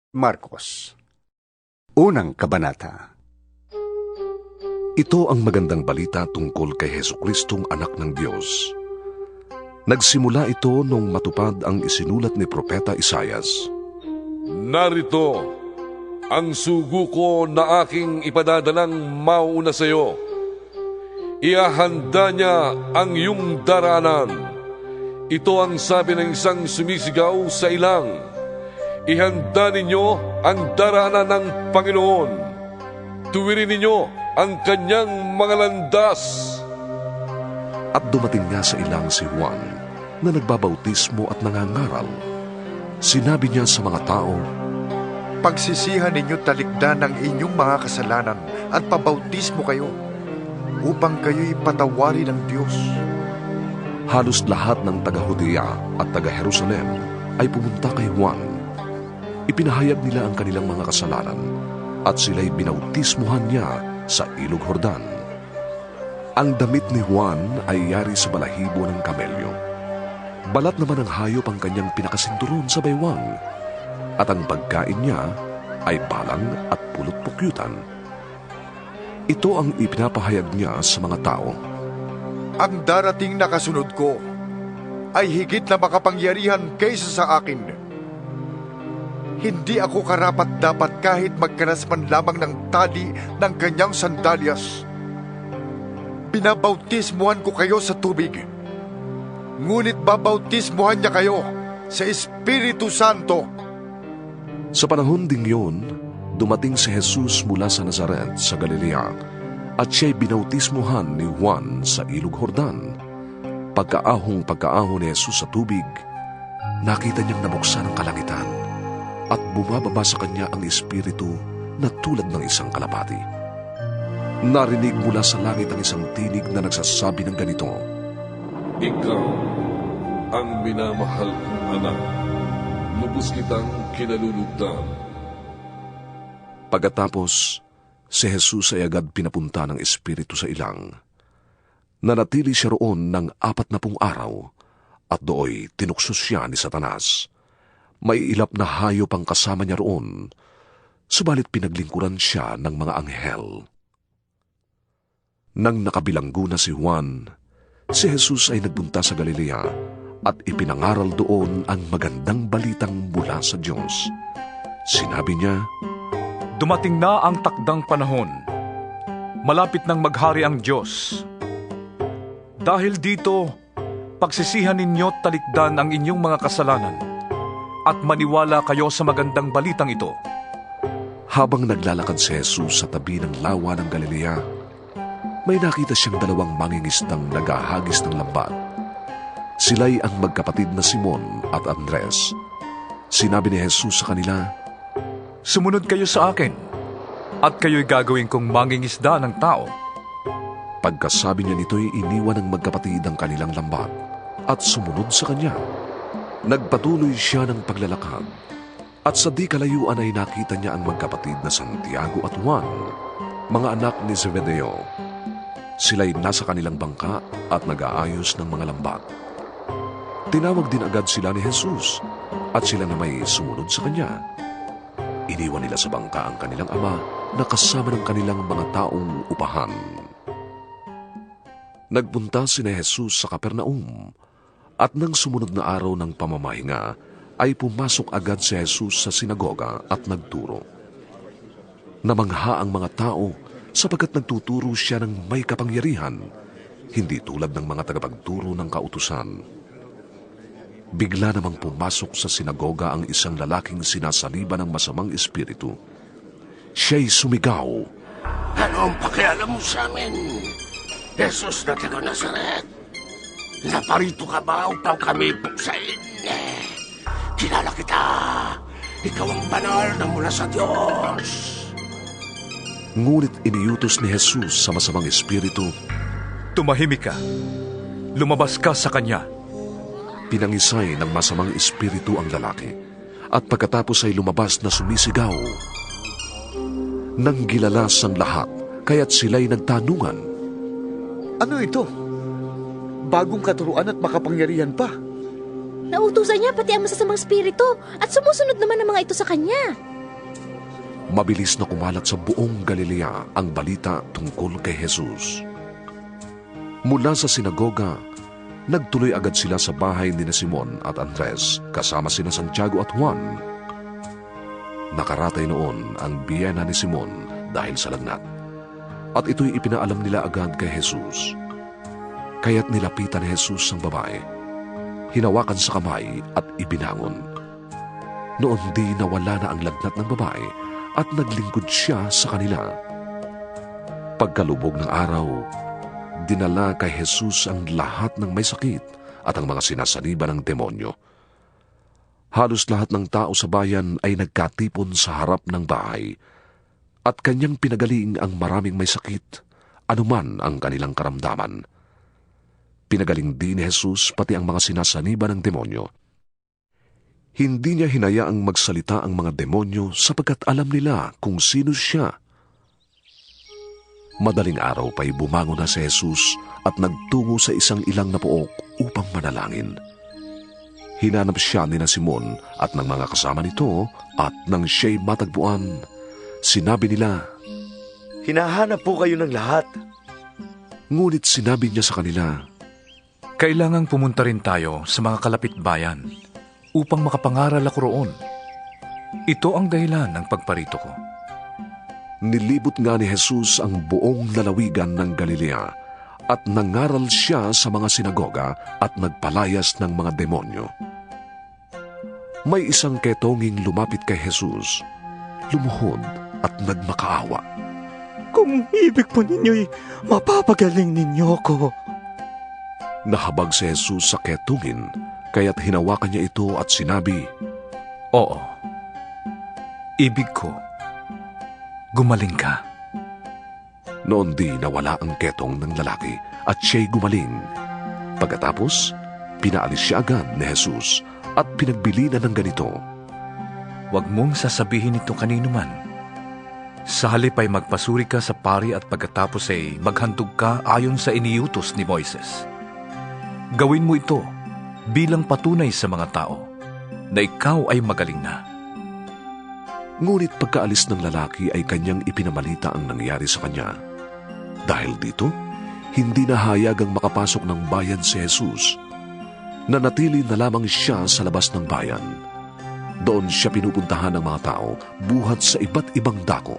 Marcos, Unang Kabanata. Ito ang magandang balita tungkol kay Jesucristong anak ng Diyos. Nagsimula ito nung matupad ang isinulat ni Propeta Isaias. Narito ang sugo ko na aking ipadadalang mauna sa iyo. Iahanda niya ang iyong daranan. Ito ang sabi ng isang sumisigaw sa ilang. Ihanda ninyo ang daraanan ng Panginoon. Tuwirin ninyo ang kanyang mga landas. At dumating nga sa ilang si Juan na nagbabautismo at nangangaral. Sinabi niya sa mga tao, Pagsisihan ninyo talikdan ang inyong mga kasalanan at pabautismo kayo upang kayo'y patawarin ng Diyos. halos lahat ng taga-Judea at taga-Jerusalem ay pumunta kay Juan. Ipinahayag nila ang kanilang mga kasalanan at sila'y binautismuhan niya sa Ilog Jordan. Ang damit ni Juan ay yari sa balahibo ng kamelyo. Balat naman ng hayop ang kanyang pinakasinturon sa baywang at ang pagkain niya ay balang at pulot-pukyutan. Ito ang ipinapahayag niya sa mga tao. Ang darating na kasunod ko ay higit na makapangyarihan kaysa sa akin. Hindi ako karapat-dapat kahit magkanas man lamang ng tali ng kanyang sandalyas. Binabautismuhan ko kayo sa tubig, ngunit babautismuhan niya kayo sa Espiritu Santo. Sa panahon ding yun, dumating si Jesus mula sa Nazaret sa Galilea at siya'y binautismuhan ni Juan sa Ilog Jordan. Pagkaahong ni Jesus sa tubig, nakita niyang nabuksan ang kalangitan at bumababa sa kanya ang Espiritu na tulad ng isang kalapati. Narinig mula sa langit ang isang tinig na nagsasabi ng ganito, Ikaw ang minamahal kong anak. Lubos kitang kinalulugdan. Pagkatapos, si Jesus ay agad pinapunta ng Espiritu sa ilang. Nanatili siya roon ng 40 araw at dooy tinukso siya ni Satanas. May ilap na hayop ang kasama niya roon, subalit pinaglingkuran siya ng mga anghel. Nang nakabilanggo na si Juan, si Jesus ay nagpunta sa Galilea at ipinangaral doon ang magandang balitang mula sa Diyos. Sinabi niya, Dumating na ang takdang panahon. Malapit nang maghari ang Diyos. Dahil dito, pagsisihan ninyo talikdan ang inyong mga kasalanan at maniwala kayo sa magandang balitang ito. Habang naglalakad si Jesus sa tabi ng lawa ng Galilea, may nakita siyang 2 mangingisdang naghahagis ng lambat. Sila'y ang magkapatid na Simon at Andres. Sinabi ni Jesus sa kanila, Sumunod kayo sa akin, at kayo'y gagawin kong mangingisda ng tao. Pagkasabi niya nito'y iniwan ng magkapatid ang kanilang lambat at sumunod sa kanya. Nagpatuloy siya ng paglalakad at sa di kalayuan ay nakita niya ang magkapatid na Santiago at Juan, mga anak ni Zebedeo. Sila'y nasa kanilang bangka at nag-aayos ng mga lambat. Tinawag din agad sila ni Jesus at sila na may sumunod sa kanya. Iniwan nila sa bangka ang kanilang ama na kasama ng kanilang mga taong upahan. Nagpunta si Jesus sa Capernaum at nang sumunod na araw ng pamamahinga ay pumasok agad si Jesus sa sinagoga at nagturo. Namangha ang mga tao sapagkat nagtuturo siya ng may kapangyarihan, hindi tulad ng mga tagapagturo ng kautusan. Bigla namang pumasok sa sinagoga ang isang lalaking sinasaliba ng masamang espiritu. Siya'y sumigaw, Anong pakialam mo sa amin, Jesus na taga Nazaret? Naparito ka ba upang kami buksain? Kilala kita. Ikaw ang banal na mula sa Diyos. Ngunit iniutos ni Jesus sa masamang espiritu, Tumahimik ka. Lumabas ka sa kanya. Pinangisay ng masamang espiritu ang lalaki at pagkatapos ay lumabas na sumisigaw. Nang gilalas ang lahat, kaya't sila'y nagtanungan. Ano ito? Bagong katuruan at makapangyarihan pa. Nautusan niya pati ang masasamang espiritu at sumusunod naman ang mga ito sa kanya. Mabilis na kumalat sa buong Galilea ang balita tungkol kay Jesus. Mula sa sinagoga, nagtuloy agad sila sa bahay ni Simon at Andres kasama sina Santiago at Juan. Nakaratay noon ang biyena ni Simon dahil sa lagnat, at ito'y ipinaalam nila agad kay Jesus. Kaya't nilapitan ni Jesus ang babae, hinawakan sa kamay at ibinangon. Noon di nawala na ang lagnat ng babae at naglingkod siya sa kanila. Pagkalubog ng araw, dinala kay Jesus ang lahat ng may sakit at ang mga sinasaliban ng demonyo. Halos lahat ng tao sa bayan ay nagkatipon sa harap ng bahay at kanyang pinagaling ang maraming may sakit, anuman ang kanilang karamdaman. Pinagaling din ni Jesus pati ang mga sinasaniban ng demonyo. Hindi niya hinayaang magsalita ang mga demonyo sapagkat alam nila kung sino siya. Madaling araw pa'y bumangon na si Jesus at nagtungo sa isang ilang na pook upang manalangin. Hinanap siya ni Simon at ng mga kasama nito at nang siya'y matagpuan, sinabi nila, Hinahanap po kayo ng lahat. Ngunit sinabi niya sa kanila, Kailangang pumunta rin tayo sa mga kalapit bayan upang makapangaral ako roon. Ito ang dahilan ng pagparito ko. Nilibot nga ni Jesus ang buong lalawigan ng Galilea at nangaral siya sa mga sinagoga at nagpalayas ng mga demonyo. May isang ketonging lumapit kay Jesus, lumuhod at nagmakaawa. Kung ibig po ninyo'y mapapagaling ninyo ko. Nahabag si Jesus sa ketungin, kaya't hinawakan niya ito at sinabi, Oo, ibig ko, gumaling ka. Noon di nawala ang ketong ng lalaki at siya'y gumaling. Pagkatapos, pinaalis siya agad ni Jesus at pinagbilinan ng ganito, Huwag mong sasabihin ito kanino man. Sa halip ay magpasuri ka sa pari at pagkatapos ay maghandog ka ayon sa iniutos ni Moises. Gawin mo ito bilang patunay sa mga tao na ikaw ay magaling na. Ngunit pagkaalis ng lalaki ay kanyang ipinamalita ang nangyari sa kanya. Dahil dito, hindi na hayagang makapasok ng bayan si Jesus. Nanatili na lamang siya sa labas ng bayan. Doon siya pinupuntahan ng mga tao buhat sa iba't ibang dako.